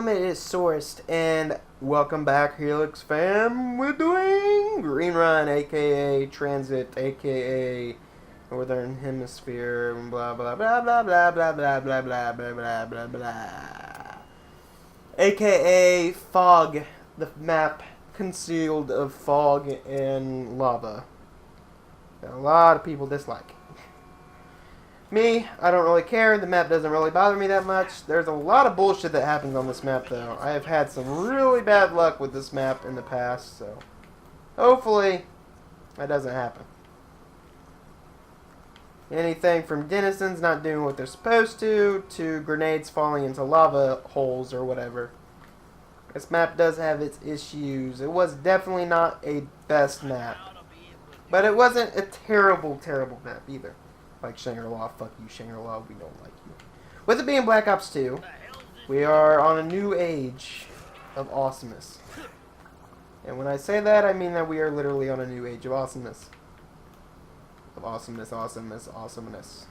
gentlemen, it is Sourced, and welcome back, Helix fam. We're doing Green Run, aka Transit, aka Northern Hemisphere, blah blah blah blah blah blah blah blah blah blah blah blah blah. Aka Fog, the map concealed of fog and lava. That a lot of people dislike. Me, I don't really care. The map doesn't really bother me that much. There's a lot of bullshit that happens on this map, though. I have had some really bad luck with this map in the past, so hopefully that doesn't happen. Anything from denizens not doing what they're supposed to grenades falling into lava holes or whatever. This map does have its issues. It was definitely not a best map, but it wasn't a terrible, terrible map either. Like Shangri-La, fuck you Shangri-La, we don't like you. With it being Black Ops 2, we are on a new age of awesomeness. And when I say that, I mean that we are literally on a new age of awesomeness. Of awesomeness, awesomeness, awesomeness.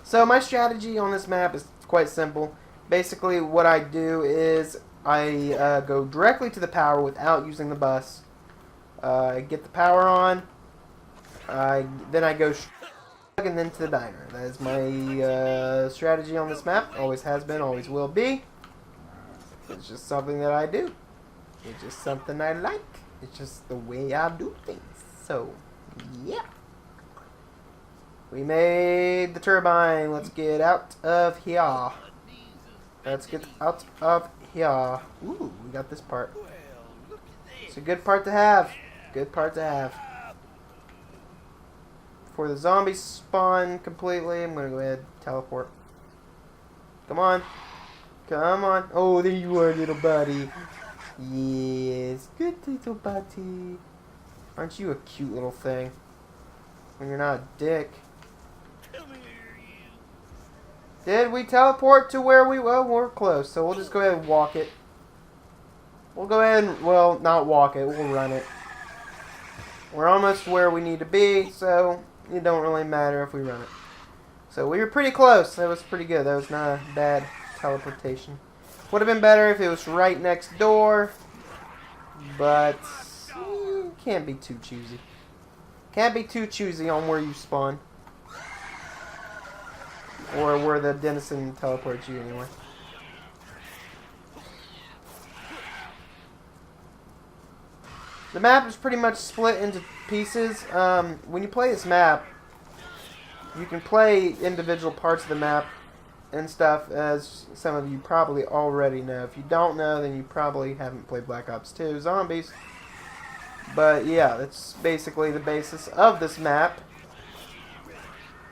So my strategy on this map is quite simple. Basically what I do is I go directly to the power without using the bus. Get the power on. Then I go and then to the diner. That is my strategy on this map. Always has been, always will be. It's just something that I do. It's just something I like. It's just the way I do things. So, yeah. We made the turbine. Let's get out of here. Let's get out of here. Ooh, we got this part. It's a good part to have. Good part to have. Before the zombies spawn completely, I'm gonna go ahead and teleport. Come on. Come on. Oh, there you are, little buddy. Yes, good little buddy. Aren't you a cute little thing? When you're not a dick. Did we teleport to where we... Well, we're close, so we'll just go ahead and walk it. We'll go ahead and... Well, not walk it. We'll run it. We're almost where we need to be, so... It don't really matter if we run it. So we were pretty close. That was pretty good. That was not a bad teleportation. Would have been better if it was right next door. But can't be too choosy. Can't be too choosy on where you spawn. Or where the denizen teleports you anyway. The map is pretty much split into pieces. When you play this map, you can play individual parts of the map and stuff, as some of you probably already know. If you don't know, then you probably haven't played Black Ops 2 Zombies. But yeah, that's basically the basis of this map,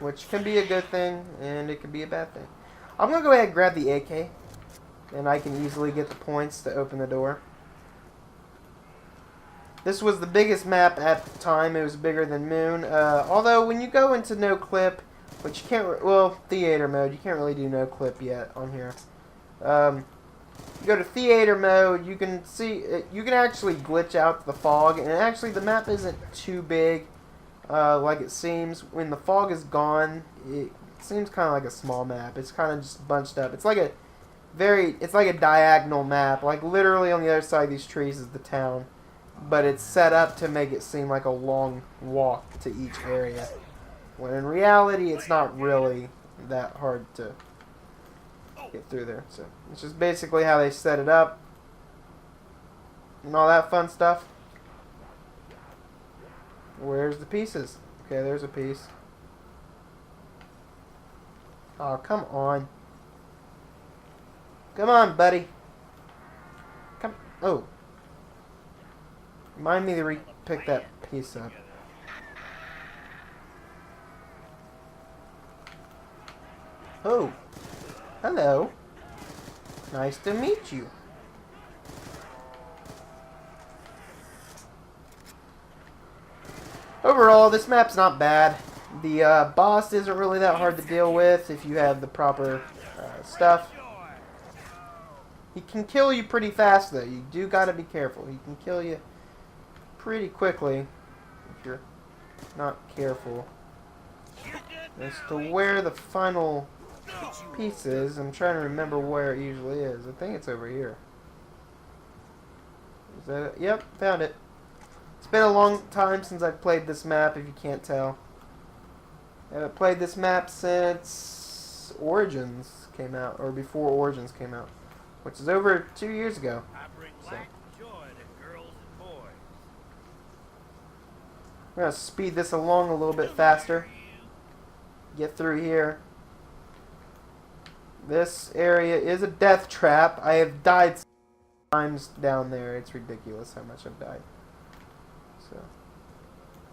which can be a good thing, and it can be a bad thing. I'm going to go ahead and grab the AK, and I can easily get the points to open the door. This was the biggest map at the time. It was bigger than Moon. Although, when you go into no clip, which you can't... Well, theater mode. You can't really do no clip yet on here. You go to theater mode, you can see... You can actually glitch out the fog. And actually, the map isn't too big like it seems. When the fog is gone, it seems kind of like a small map. It's kind of just bunched up. It's like a It's like a diagonal map. Like, literally on the other side of these trees is the town. But it's set up to make it seem like a long walk to each area. When in reality, it's not really that hard to get through there. So it's just basically how they set it up. And all that fun stuff. Where's the pieces? Okay, there's a piece. Oh, come on. Come on, buddy. Come. Oh. Remind me to pick that piece up. Oh. Hello. Nice to meet you. Overall, this map's not bad. The boss isn't really that hard to deal with if you have the proper stuff. He can kill you pretty fast, though. You do gotta be careful. He can kill you pretty quickly if you're not careful as to where the final pieces. I'm trying to remember where it usually is. I think it's over here. Is that it? Yep, found it. It's been a long time since I've played this map, if you can't tell. I haven't played this map since Origins came out, or before Origins came out, which is over 2 years ago. So. We're going to speed this along a little bit faster. Get through here. This area is a death trap. I have died times down there. It's ridiculous how much I've died. So,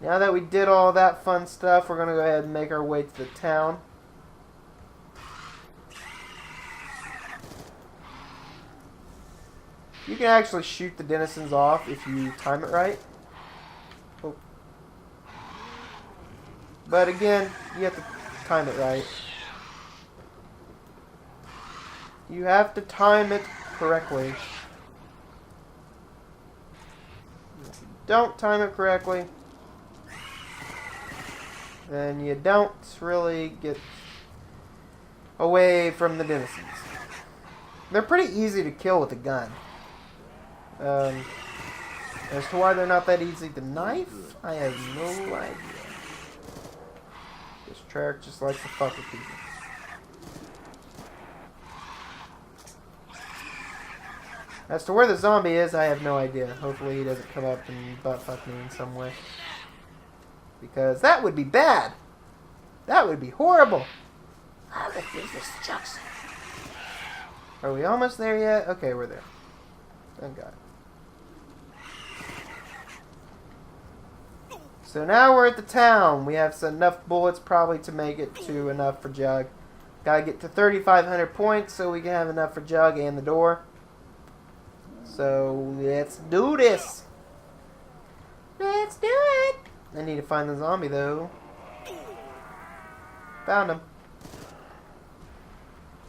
now that we did all that fun stuff, we're going to go ahead and make our way to the town. You can actually shoot the denizens off if you time it right. Oh. But again, you have to time it right. You have to time it correctly. If you don't time it correctly, then you don't really get away from the denizens. They're pretty easy to kill with a gun. As to why they're not that easy to knife, I have no idea. This Treyarch just likes to fuck with people. As to where the zombie is, I have no idea. Hopefully he doesn't come up and butt-fuck me in some way. Because that would be bad. That would be horrible. Ah, look, there's this Jackson. Are we almost there yet? Okay, we're there. Thank God. So now we're at the town. We have enough bullets probably to make it to enough for Jug. Gotta get to 3,500 points so we can have enough for Jug and the door. So let's do this. Let's do it. I need to find the zombie though. Found him.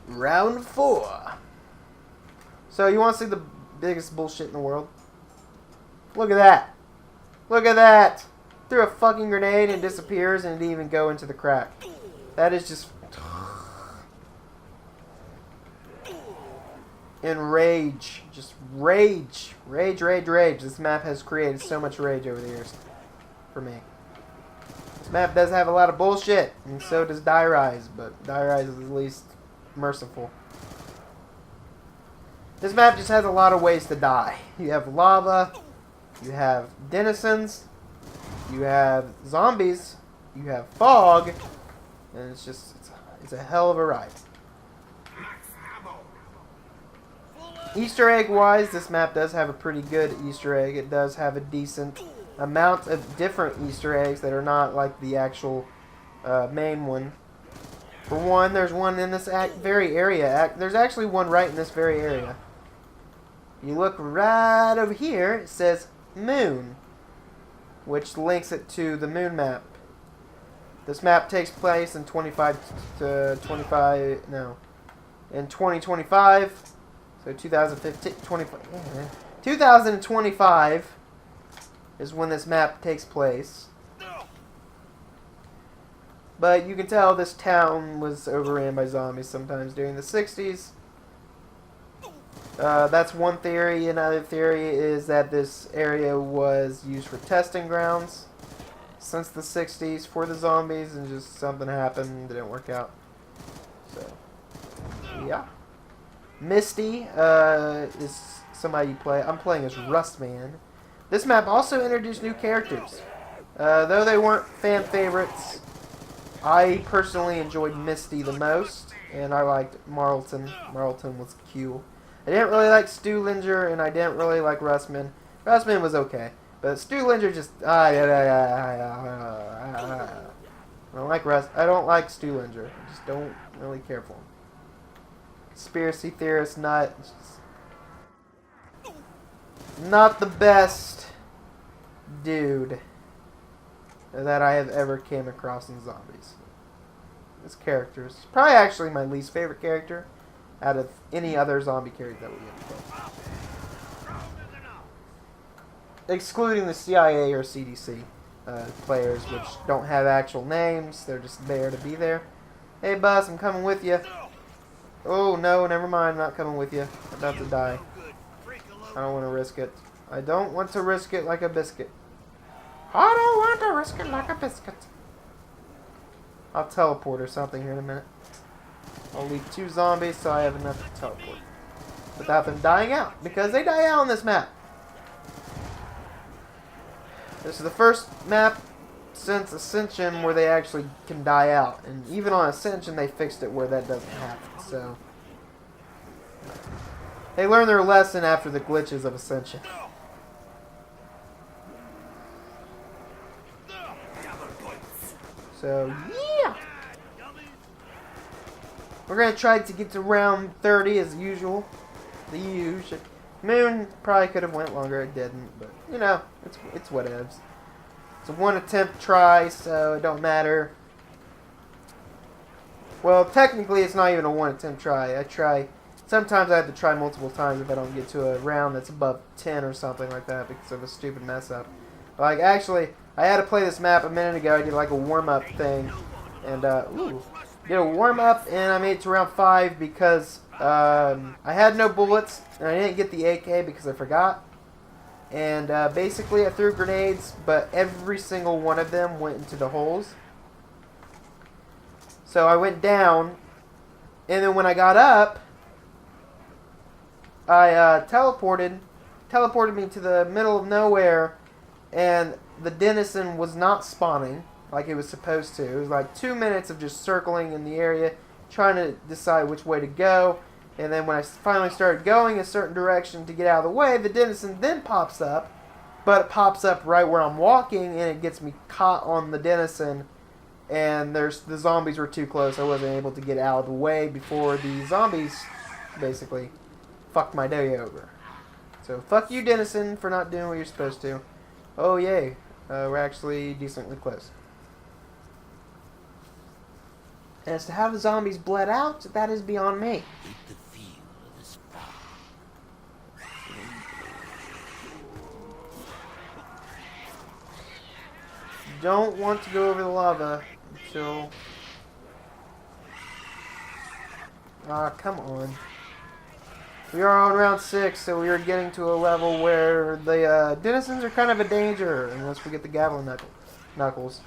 Round 4. So you want to see the biggest bullshit in the world? Look at that. Look at that. Threw a fucking grenade and disappears and it didn't even go into the crack. That is just enrage. Just rage. Rage, rage, rage. This map has created so much rage over the years. For me. This map does have a lot of bullshit. And so does Die Rise. But Die Rise is at least merciful. This map just has a lot of ways to die. You have lava. You have denizens. You have zombies. You have fog. And it's just, it's a hell of a ride. Easter egg wise, this map does have a pretty good Easter egg. It does have a decent amount of different Easter eggs that are not like the actual main one. For one, there's one in this very area. There's actually one right in this very area. You look right over here, it says Moon, which links it to the Moon map. This map takes place in 2025. So 2025 is when this map takes place. But you can tell this town was overran by zombies sometimes during the 60s. That's one theory. Another theory is that this area was used for testing grounds since the 60s for the zombies, and just something happened, didn't work out. So, yeah. Misty is somebody you play. I'm playing as Rustman. This map also introduced new characters. Though they weren't fan favorites, I personally enjoyed Misty the most, and I liked Marlton. Marlton was cute. I didn't really like Stuhlinger, and I didn't really like Rustman. Rustman was okay, but Stuhlinger just I don't like I don't like Stuhlinger. I just don't really care for him. Conspiracy theorist nut. Not the best dude that I have ever came across in zombies. This character is probably actually my least favorite character out of any other zombie character that we have played. Excluding the CIA or CDC players, which don't have actual names. They're just there to be there. Hey, bus, I'm coming with you. Oh, no, never mind. I'm not coming with you. I'm about to die. I don't want to risk it. I don't want to risk it like a biscuit. I don't want to risk it like a biscuit. I'll teleport or something here in a minute. I'll leave 2 zombies so I have enough to teleport. Without them dying out. Because they die out on this map. This is the first map since Ascension where they actually can die out. And even on Ascension they fixed it where that doesn't happen. So they learned their lesson after the glitches of Ascension. So, yeah! We're going to try to get to round 30 as usual. The usual. Moon probably could have went longer, it didn't. But, you know, it's whatevs. It's a 1 attempt try, so it don't matter. Well, technically it's not even a 1 attempt try. Sometimes I have to try multiple times if I don't get to a round that's above 10 or something like that because of a stupid mess up. Like, actually, I had to play this map a minute ago. I did like a warm-up thing. And, did a warm-up and I made it to round 5 because I had no bullets and I didn't get the AK because I forgot. And basically I threw grenades, but every single one of them went into the holes. So I went down, and then when I got up, I teleported me to the middle of nowhere, and the denizen was not spawning like it was supposed to. It was like 2 minutes of just circling in the area, trying to decide which way to go. And then when I finally started going a certain direction to get out of the way, the denizen then pops up, but it pops up right where I'm walking, and it gets me caught on the denizen. And the zombies were too close. I wasn't able to get out of the way before the zombies basically fucked my day over. So fuck you, denizen, for not doing what you're supposed to. Oh yay, we're actually decently close. As to how the zombies bled out, that is beyond me. Don't want to go over the lava until... Ah, come on. We are on round 6, so we are getting to a level where the denizens are kind of a danger unless we get the gavel knuckles.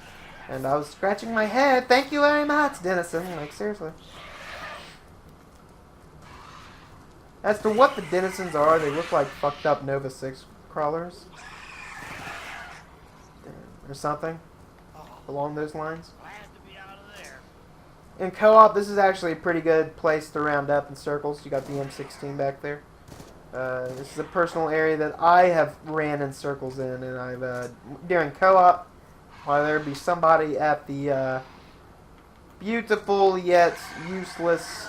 And I was scratching my head. Thank you very much, denizen. Like, seriously. As to what the denizens are, they look like fucked up Nova 6 crawlers. Or something along those lines. In co-op, this is actually a pretty good place to round up in circles. You got the M16 back there. This is a personal area that I have ran in circles in, and I've during co-op, while there be somebody at the beautiful yet useless.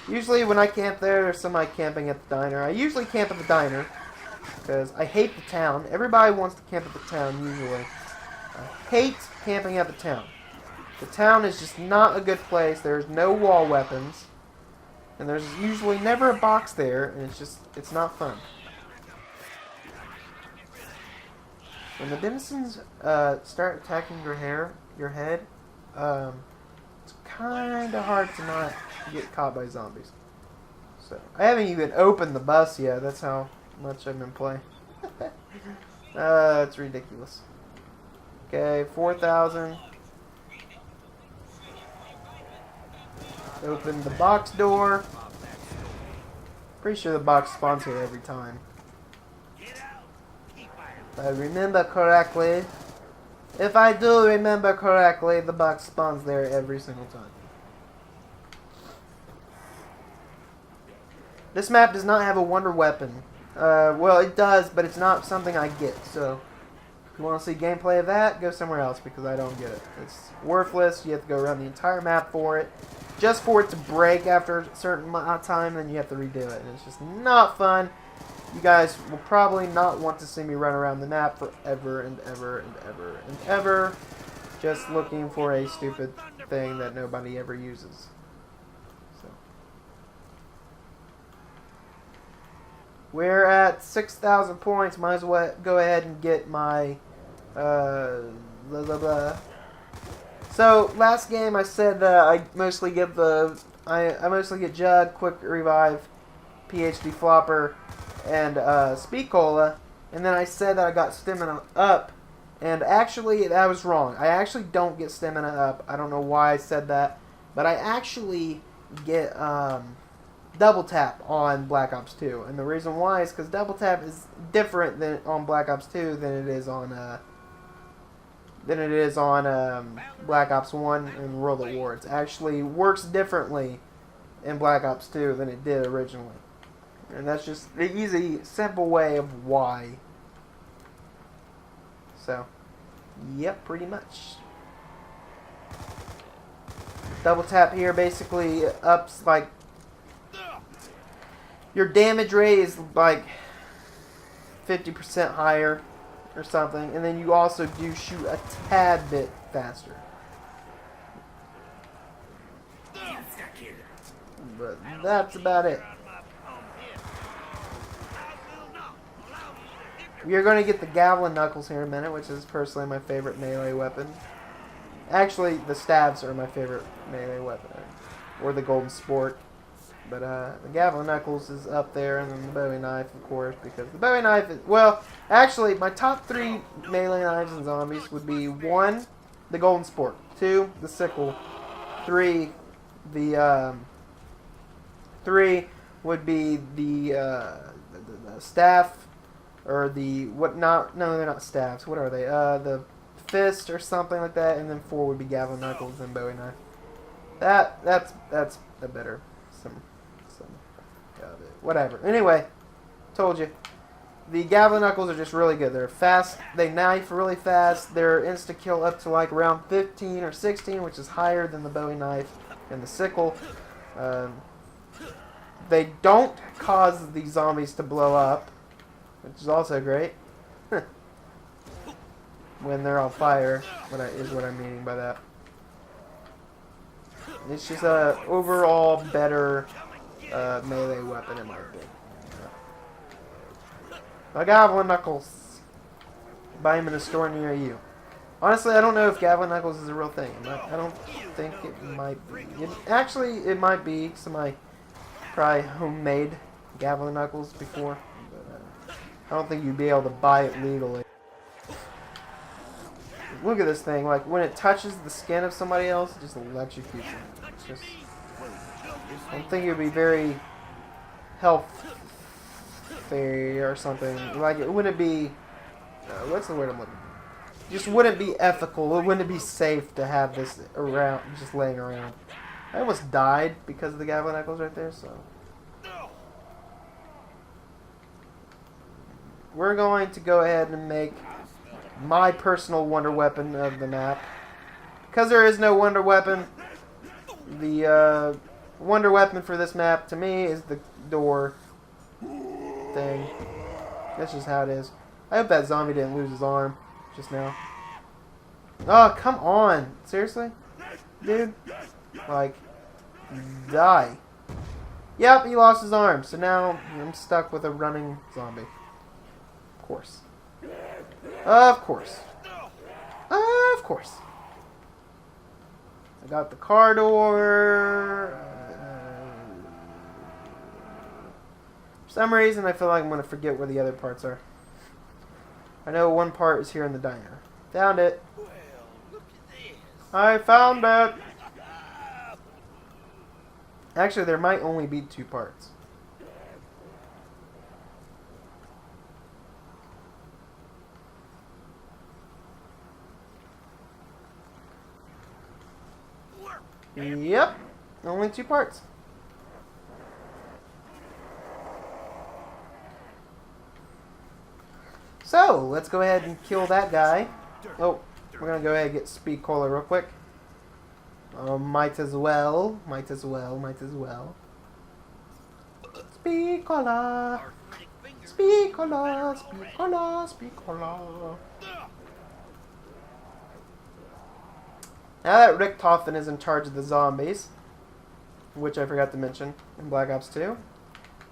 Usually when I camp there's somebody camping at the diner. I usually camp at the diner because I hate the town. Everybody wants to camp at the town usually. I hate camping at the town. The town is just not a good place. There's no wall weapons. And there's usually never a box there. And it's not fun. When the denizens start attacking your head, it's kind of hard to not get caught by zombies. So I haven't even opened the bus yet. That's how much I've been playing. It's ridiculous. Okay, 4,000. Open the box door. Pretty sure the box spawns here every time. If I remember correctly. If I do remember correctly, the box spawns there every single time. This map does not have a wonder weapon. Well, it does, but it's not something I get, so... If you want to see gameplay of that, go somewhere else because I don't get it. It's worthless. You have to go around the entire map for it. Just for it to break after a certain amount of time, then you have to redo it. And it's just not fun. You guys will probably not want to see me run around the map forever and ever and ever and ever. Just looking for a stupid thing that nobody ever uses. So. We're at 6,000 points. Might as well go ahead and get my blah, blah, blah. So last game I said that I mostly get I mostly get Jug, Quick Revive, PhD Flopper, and Speed Cola, and then I said that I got Stamina Up, and actually that was wrong. I actually don't get Stamina Up. I don't know why I said that, but I actually get Double Tap on Black Ops 2, and the reason why is because Double Tap is different than on Black Ops 2 than it is on Black Ops 1 and World at War. It actually works differently in Black Ops 2 than it did originally. And that's just the easy, simple way of why. So, yep, pretty much. Double tap here basically ups, like, your damage rate is like 50% higher or something, and then you also do shoot a tad bit faster. But that's about it. We are going to get the Gavel and Knuckles here in a minute, which is personally my favorite melee weapon. Actually, the stabs are my favorite melee weapon, or the Golden Sport. But the Gavel and Knuckles is up there, and then the Bowie Knife, of course, because the Bowie Knife is... Well, actually, my top 3 melee knives and zombies would be 1, the Golden Sport, 2, the Sickle, 3, the 3 would be the staff, or the... what? Not... No, they're not staffs. What are they? The fist or something like that, and then 4 would be Gavel and Knuckles and Bowie Knife. That's a better... Some of it. Whatever. Anyway, told you. The Gavel Knuckles are just really good. They're fast. They knife really fast. They're insta-kill up to like around 15 or 16, which is higher than the Bowie Knife and the Sickle. They don't cause the zombies to blow up, which is also great. When they're on fire, is what I'm meaning by that. It's just a overall better melee weapon in my opinion. My Gavel Knuckles. Buy them in a store near you. Honestly, I don't know if Gavel Knuckles is a real thing. I don't think it might be. Actually, it might be. Somebody probably homemade Gavel Knuckles before. But, I don't think you'd be able to buy it legally. Look at this thing. Like, when it touches the skin of somebody else, it just electrocutes them. It's just... I don't think it would be very healthy or something. Like, it wouldn't be... what's the word I'm looking for? Just wouldn't be ethical. It wouldn't be safe to have this around, just laying around. I almost died because of the Gavel Knuckles right there, so... We're going to go ahead and make my personal wonder weapon of the map. Because there is no wonder weapon, the wonder weapon for this map, to me, is the door thing. That's just how it is. I hope that zombie didn't lose his arm just now. Oh, come on. Seriously? Dude? Like, die. Yep, he lost his arm, so now I'm stuck with a running zombie. Of course. Of course. Of course. I got the car door. For some reason, I feel like I'm going to forget where the other parts are. I know one part is here in the diner. Found it. I found it. Actually, there might only be 2 parts. Yep, only 2 parts. So, let's go ahead and kill that guy. Oh, we're going to go ahead and get Speed Cola real quick. Might as well. Might as well. Might as well. Speed Cola. Speed Cola. Speed Cola. Speed Cola. Now that Richtofen is in charge of the zombies, which I forgot to mention in Black Ops 2,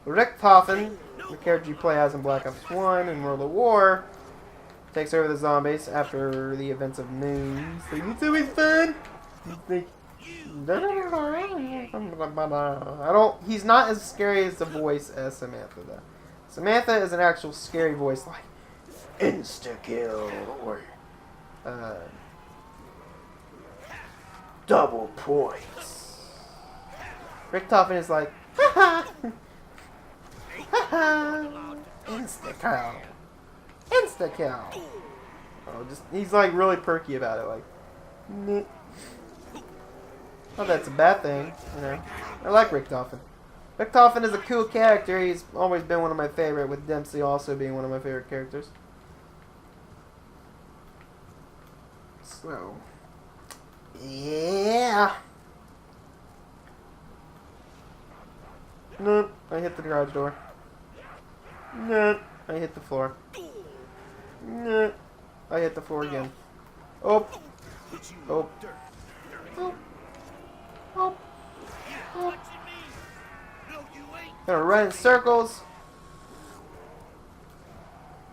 Richtofen, the character you play as in Black Ops 1 and World at War, takes over the zombies after the events of Moon. So it's always fun. He's like, he's not as scary as the voice as Samantha though. Samantha is an actual scary voice like insta-kill or double points. Richtofen is like, haha, haha, insta-kill, insta-kill. Oh, he's like really perky about it, like, meh. Not that's a bad thing, you know. I like Richtofen. Richtofen is a cool character. He's always been one of my favorite, with Dempsey also being one of my favorite characters. So, yeah. Nope, I hit the garage door. Nope, I hit the floor. Nope, I hit the floor again. Oh. Oh. Oh. Oh. Oh. Gonna run in circles.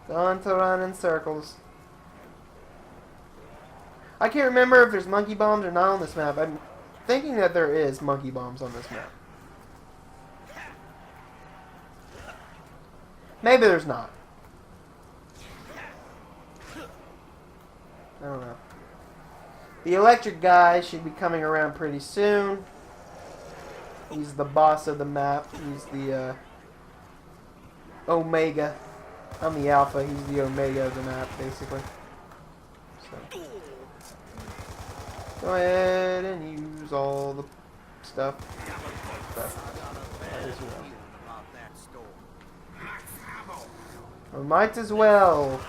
Going to run in circles. I can't remember if there's monkey bombs or not on this map. I'm thinking that there is monkey bombs on this map. Maybe there's not. I don't know. The electric guy should be coming around pretty soon. He's the boss of the map. He's the Omega. I'm the Alpha. He's the Omega of the map, basically. So, go ahead and use all the stuff. Might as well. Might as well.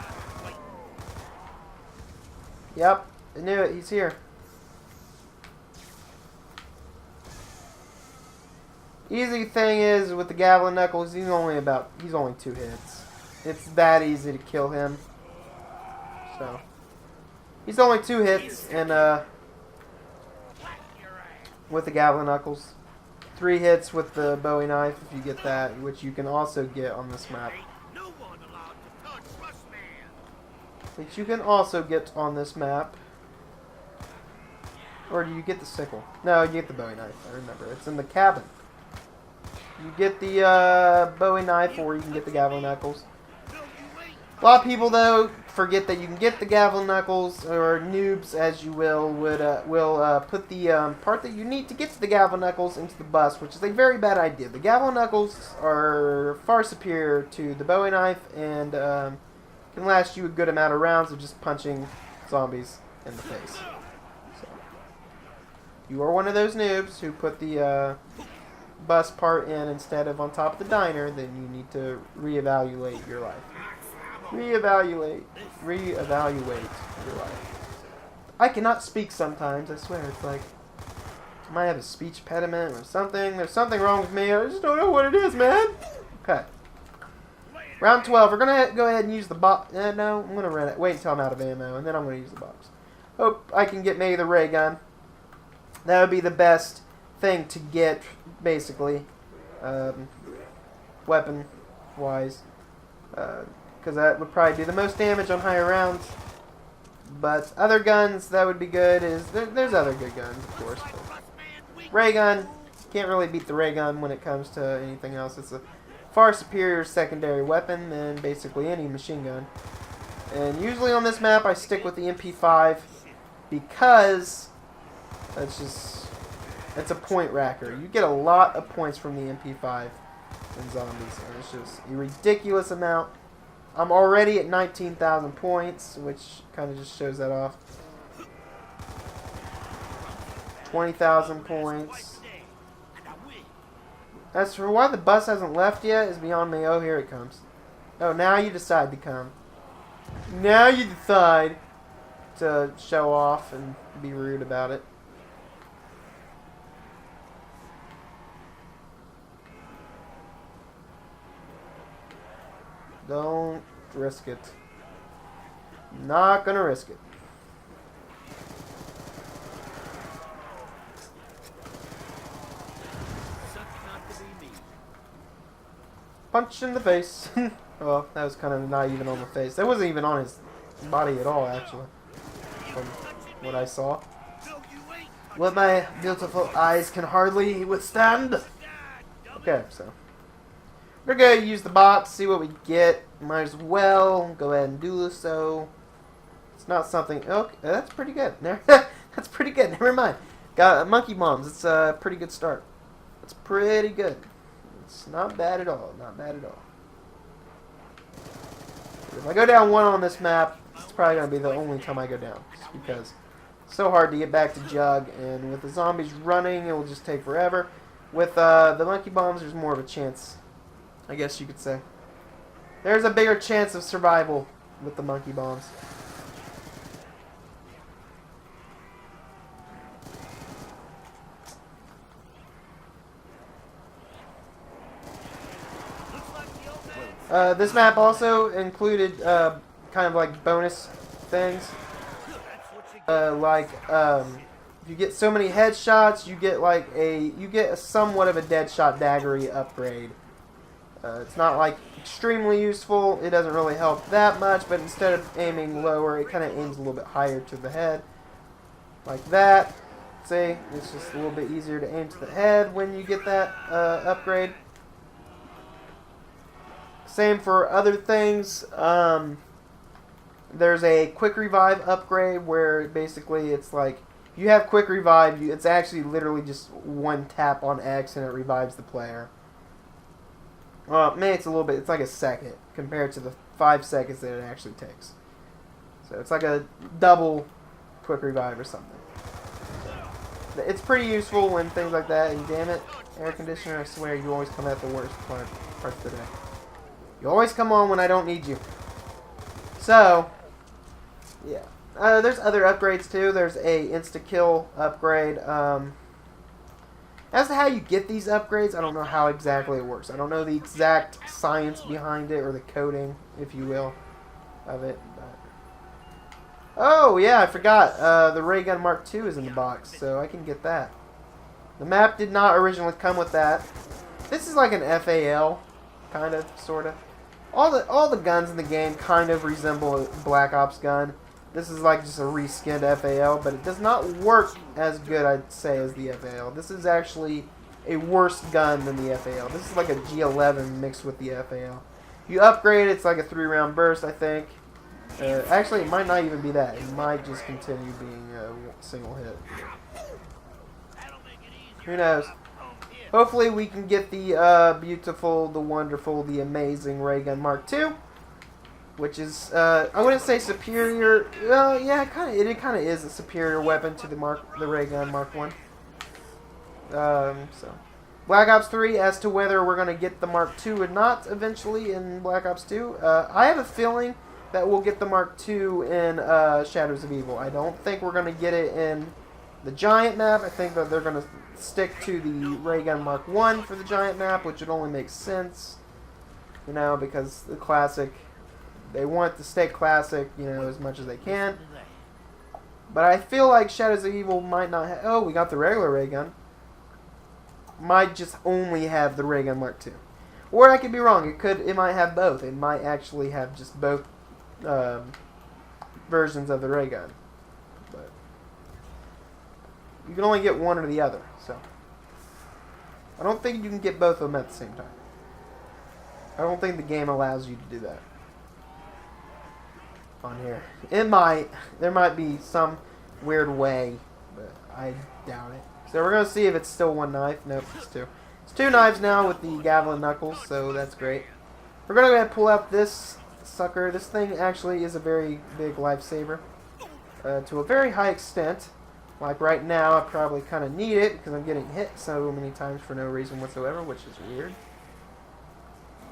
Yep, I knew it. He's here. Easy thing is with the Gavel Knuckles, he's only 2 hits. It's that easy to kill him. So he's only 2 hits, and with the Gavel Knuckles, 3 hits with the Bowie knife if you get that, which you can also get on this map. Which you can also get on this map. Or do you get the sickle? No, you get the Bowie knife. I remember. It's in the cabin. You get the Bowie knife, or you can get the Gavel Knuckles. A lot of people, though, forget that you can get the Gavel Knuckles, or noobs, as you will put the part that you need to get to the Gavel Knuckles into the bus, which is a very bad idea. The Gavel Knuckles are far superior to the Bowie knife, and can last you a good amount of rounds of just punching zombies in the face. So, you are one of those noobs who put the bus part in instead of on top of the diner, then you need to reevaluate your life. Reevaluate your life. I cannot speak sometimes, I swear. It's like I might have a speech impediment or something. There's something wrong with me. I just don't know what it is, man. Okay. Round 12. We're going to go ahead and use the box. No, I'm going to wait until I'm out of ammo, and then I'm going to use the box. Hope I can get maybe the ray gun. That would be the best thing to get, basically, weapon-wise. Because that would probably do the most damage on higher rounds. But other guns that would be good is... There's other good guns, of course. Ray gun. Can't really beat the ray gun when it comes to anything else. It's a far superior secondary weapon than basically any machine gun. And usually on this map I stick with the MP5 because it's a point racker. You get a lot of points from the MP5 in zombies, and it's just a ridiculous amount. I'm already at 19,000 points, which kind of just shows that off. 20,000 points. As for why the bus hasn't left yet is beyond me. Oh, here it comes. Oh, now you decide to come. Now you decide to show off and be rude about it. Don't risk it. Not gonna risk it. Punch in the face. Well, that was kind of not even on the face. That wasn't even on his body at all, actually, from what I saw. What my beautiful eyes can hardly withstand. Okay, so we're gonna use the box, see what we get. Might as well go ahead and do so. It's not something. Okay, that's pretty good. That's pretty good. Never mind. Got monkey bombs. It's a pretty good start. It's pretty good. It's not bad at all. Not bad at all. If I go down one on this map, it's probably gonna be the only time I go down, just because it's so hard to get back to Jug, and with the zombies running, it will just take forever. With the monkey bombs, there's more of a chance, I guess you could say. There's a bigger chance of survival with the monkey bombs. This map also included kind of like bonus things. If you get so many headshots, you get a somewhat of a deadshot daggery upgrade. It's not like extremely useful. It doesn't really help that much, but instead of aiming lower, it kind of aims a little bit higher to the head, like that. See, it's just a little bit easier to aim to the head when you get that upgrade. Same for other things. There's a quick revive upgrade where basically it's like if you have quick revive, it's actually literally just one tap on X and it revives the player. Well, maybe it's a little bit. It's like a second compared to the 5 seconds that it actually takes. So it's like a double quick revive or something. It's pretty useful when things like that. And damn it, air conditioner! I swear you always come at the worst parts of the day. You always come on when I don't need you. So, yeah. There's other upgrades too. There's a insta-kill upgrade. As to how you get these upgrades, I don't know how exactly it works. I don't know the exact science behind it, or the coding, if you will, of it. But... oh, yeah, I forgot. The Ray Gun Mark II is in the box, so I can get that. The map did not originally come with that. This is like an FAL, kind of, sort of. All the guns in the game kind of resemble a Black Ops gun. This is like just a reskinned FAL, but it does not work as good, I'd say, as the FAL. This is actually a worse gun than the FAL. This is like a G11 mixed with the FAL. You upgrade, it's like a 3-round burst, I think. Actually, it might not even be that. It might just continue being a single hit. Who knows? Hopefully we can get the beautiful, the wonderful, the amazing Ray Gun Mark II, which is, I wouldn't say superior. Well, yeah, it kind of is a superior weapon to the Ray Gun Mark I. So, Black Ops 3, as to whether we're going to get the Mark II or not eventually in Black Ops 2, I have a feeling that we'll get the Mark II in Shadows of Evil. I don't think we're going to get it in the Giant map. I think that they're going to stick to the Ray Gun Mark I for the Giant map, which would only make sense, you know, because the classic, they want to stay classic, you know, as much as they can. But I feel like Shadows of Evil might not have... oh, we got the regular Ray Gun. Might just only have the Ray Gun Mark II. Or I could be wrong. It might have both. It might actually have just both versions of the Ray Gun. But you can only get one or the other, so I don't think you can get both of them at the same time. I don't think the game allows you to do that on here. It might. There might be some weird way, but I doubt it. So we're going to see if it's still one knife. Nope, it's two. It's two knives now with the gavel and knuckles, so that's great. We're going to go ahead and pull out this sucker. This thing actually is a very big lifesaver to a very high extent. Like right now, I probably kind of need it because I'm getting hit so many times for no reason whatsoever, which is weird.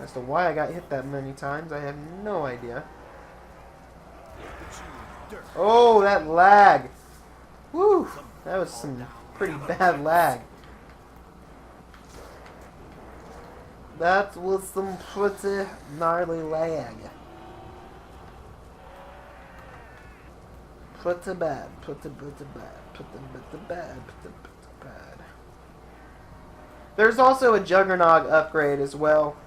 As to why I got hit that many times, I have no idea. Oh, that lag. Woo! That was some pretty bad lag. That was some pretty gnarly lag. Pretty bad, pretty bad, pretty bad. There's also a Juggernog upgrade as well.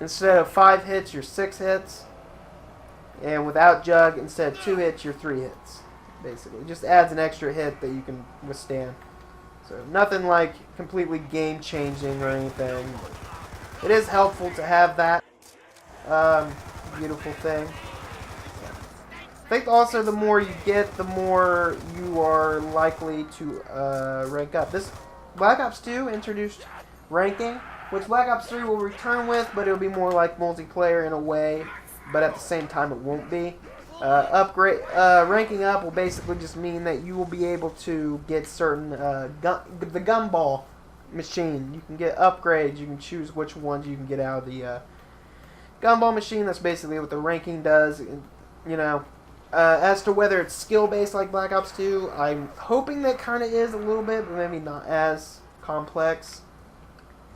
Instead of 5 hits, you're 6 hits. And without Jug, instead of 2 hits, you're 3 hits. Basically, just adds an extra hit that you can withstand. So nothing like completely game changing or anything. It is helpful to have that beautiful thing. I think also the more you get, the more you are likely to rank up. This Black Ops 2 introduced ranking, which Black Ops 3 will return with, but it'll be more like multiplayer in a way, but at the same time it won't be. Ranking up will basically just mean that you will be able to get certain the gumball machine. You can get upgrades. You can choose which ones you can get out of the gumball machine. That's basically what the ranking does. You know, as to whether it's skill based like Black Ops 2, I'm hoping that kind of is a little bit, but maybe not as complex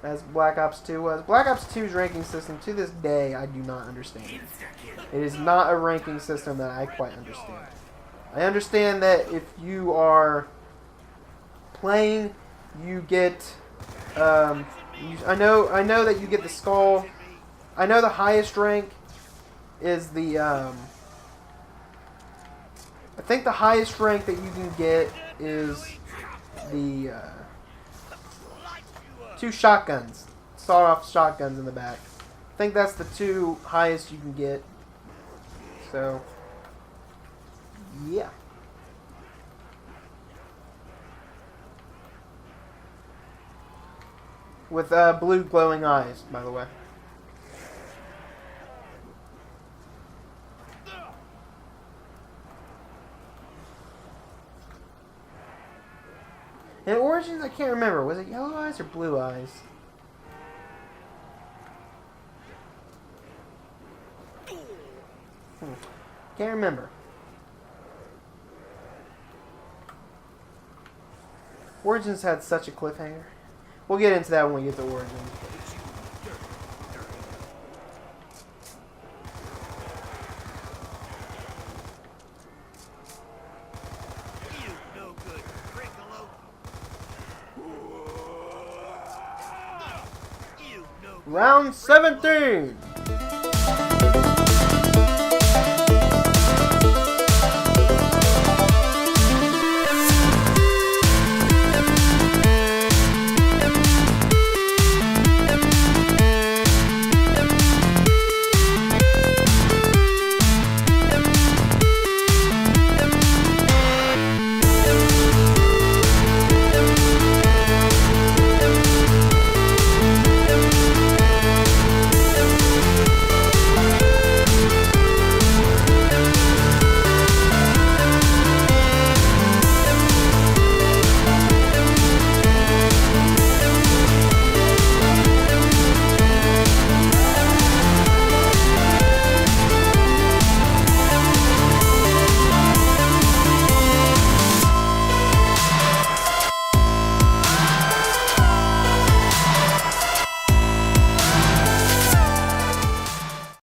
as Black Ops 2 was. Black Ops 2's ranking system, to this day, I do not understand. It is not a ranking system that I quite understand. I understand that if you are playing, you get... I know that you get the skull. I know the highest rank is the... I think the highest rank that you can get is the... 2 shotguns. Sawed-off shotguns in the back. I think that's the 2 highest you can get. So, yeah. With blue glowing eyes, by the way. In Origins, I can't remember. Was it yellow eyes or blue eyes? Can't remember. Origins had such a cliffhanger. We'll get into that when we get to Origins. Round 17!